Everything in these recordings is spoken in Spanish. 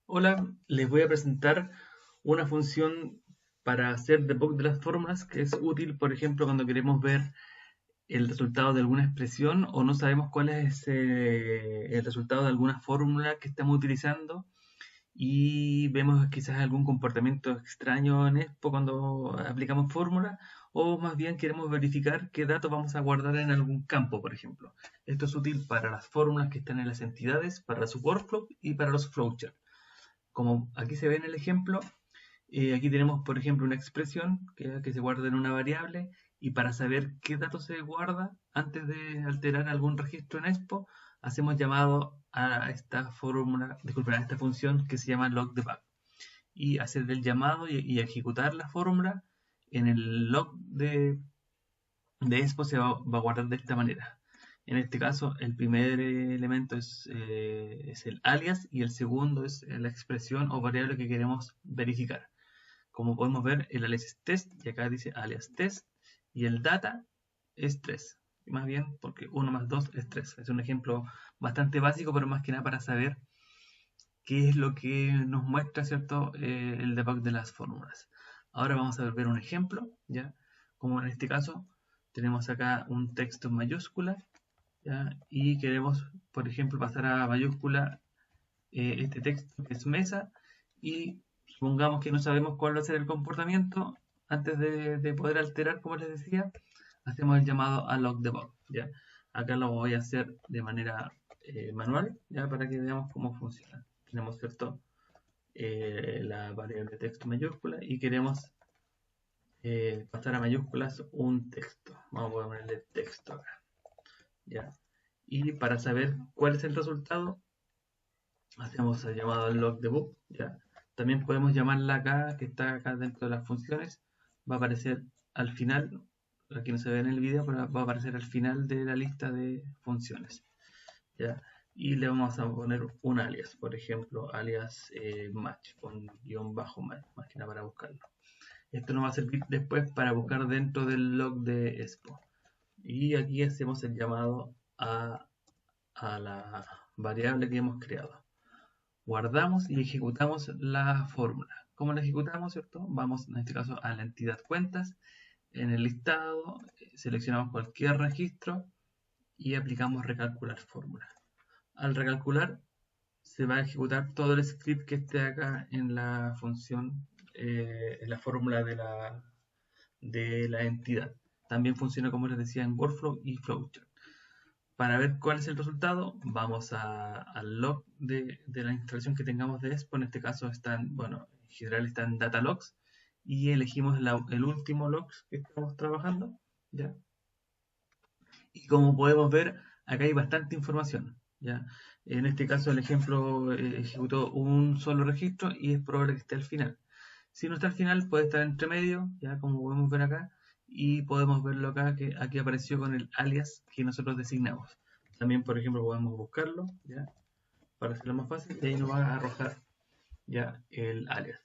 Hola, les voy a presentar una función para hacer debug de las fórmulas que es útil, por ejemplo, cuando queremos ver el resultado de alguna expresión o no sabemos cuál es el resultado de alguna fórmula que estamos utilizando y vemos quizás algún comportamiento extraño en EXPO cuando aplicamos fórmula, o más bien queremos verificar qué datos vamos a guardar en algún campo, por ejemplo. Esto es útil para las fórmulas que están en las entidades, para su workflow y para los flowcharts. Como aquí se ve en el ejemplo, aquí tenemos, por ejemplo, una expresión que se guarda en una variable, y para saber qué dato se guarda antes de alterar algún registro en EXPO, hacemos llamado a esta fórmula, disculpen, a esta función que se llama logdebug, y hacer el llamado y ejecutar la fórmula en el log de EXPO se va a guardar de esta manera. En este caso, el primer elemento es el alias y el segundo es la expresión o variable que queremos verificar. Como podemos ver, el alias es test y acá dice alias test, y el data es 3. Más bien porque 1 más 2 es 3. Es un ejemplo bastante básico, pero más que nada para saber qué es lo que nos muestra, ¿cierto? El debug de las fórmulas. Ahora vamos a ver un ejemplo, ¿ya? Como en este caso tenemos acá un texto en mayúscula, ¿ya? Y queremos, por ejemplo, pasar a mayúscula este texto que es mesa, y supongamos que no sabemos cuál va a ser el comportamiento. Antes de poder alterar, como les decía, hacemos el llamado a logdebug, ¿ya? Acá lo voy a hacer de manera manual, ¿ya? Para que veamos cómo funciona. Tenemos, ¿cierto? La variable texto mayúscula y queremos pasar a mayúsculas un texto. Vamos a ponerle texto acá, ¿ya? Y para saber cuál es el resultado, hacemos el llamado al logdebug, ¿ya? También podemos llamarla acá, que está acá dentro de las funciones. Va a aparecer al final, aquí no se ve en el video, pero va a aparecer al final de la lista de funciones, ¿ya? Y le vamos a poner un alias, por ejemplo, alias match, con guión bajo match, más que nada para buscarlo. Esto nos va a servir después para buscar dentro del log de Expo. Y aquí hacemos el llamado a la variable que hemos creado. Guardamos y ejecutamos la fórmula. ¿Cómo la ejecutamos, cierto? Vamos en este caso a la entidad cuentas, en el listado, seleccionamos cualquier registro y aplicamos recalcular fórmula. Al recalcular se va a ejecutar todo el script que esté acá en la función, en la fórmula de la entidad. También funciona, como les decía, en workflow y flowchart. Para ver cuál es el resultado, vamos al log de la instalación que tengamos de Expo. En este caso están, bueno, en general están data logs, y elegimos el último log que estamos trabajando, ¿ya? Y como podemos ver, acá hay bastante información, ¿ya? En este caso el ejemplo ejecutó un solo registro y es probable que esté al final. Si no está al final, puede estar entre medio, ya como podemos ver acá, y podemos verlo acá, que aquí apareció con el alias que nosotros designamos. También, por ejemplo, podemos buscarlo, ya, para hacerlo más fácil, y ahí nos va a arrojar ya el alias.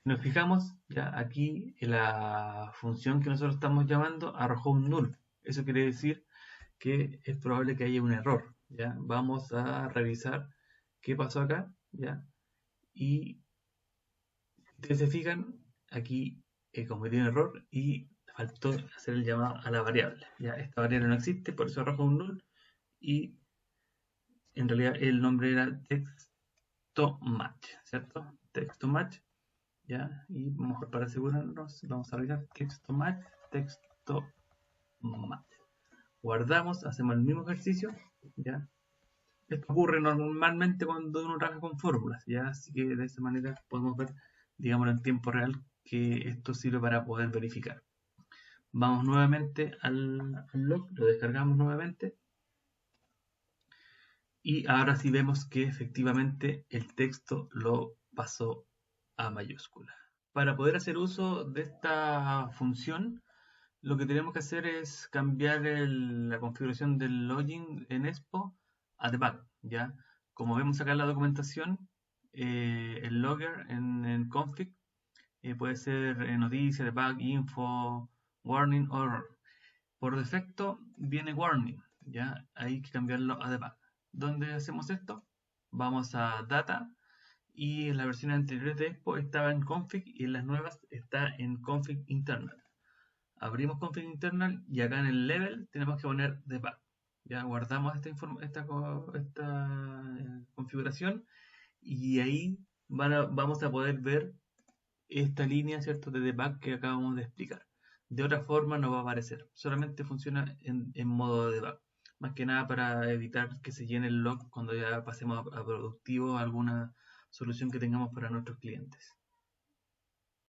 Si nos fijamos, ya aquí en la función que nosotros estamos llamando arrojó un null. Eso quiere decir que es probable que haya un error, ¿ya? Vamos a revisar qué pasó acá, ¿ya? Y si ustedes se fijan, aquí cometí un error y faltó hacer el llamado a la variable, ¿ya? Esta variable no existe, por eso arroja un null, y en realidad el nombre era texto match, ¿cierto? Texto match, ¿ya? Y mejor para asegurarnos, vamos a revisar texto match, texto match. Guardamos, hacemos el mismo ejercicio, ¿ya? Esto ocurre normalmente cuando uno trabaja con fórmulas, ¿ya? Así que de esa manera podemos ver, digamos, en tiempo real que esto sirve para poder verificar. Vamos nuevamente al log, lo descargamos nuevamente, y ahora sí vemos que efectivamente el texto lo pasó a mayúscula. Para poder hacer uso de esta función, lo que tenemos que hacer es cambiar la configuración del login en Expo a debug, ¿ya? Como vemos acá en la documentación, el logger en config puede ser noticia, debug, info, warning o error. Por defecto viene warning, ¿ya? Hay que cambiarlo a debug. ¿Dónde hacemos esto? Vamos a data y en las versiones anteriores de Expo estaba en config y en las nuevas está en config internal. Abrimos config internal y acá en el level tenemos que poner debug. Ya guardamos esta configuración y ahí vamos a poder ver esta línea, ¿cierto?, de debug que acabamos de explicar. De otra forma no va a aparecer, solamente funciona en modo debug. Más que nada para evitar que se llene el log cuando ya pasemos a productivo alguna solución que tengamos para nuestros clientes.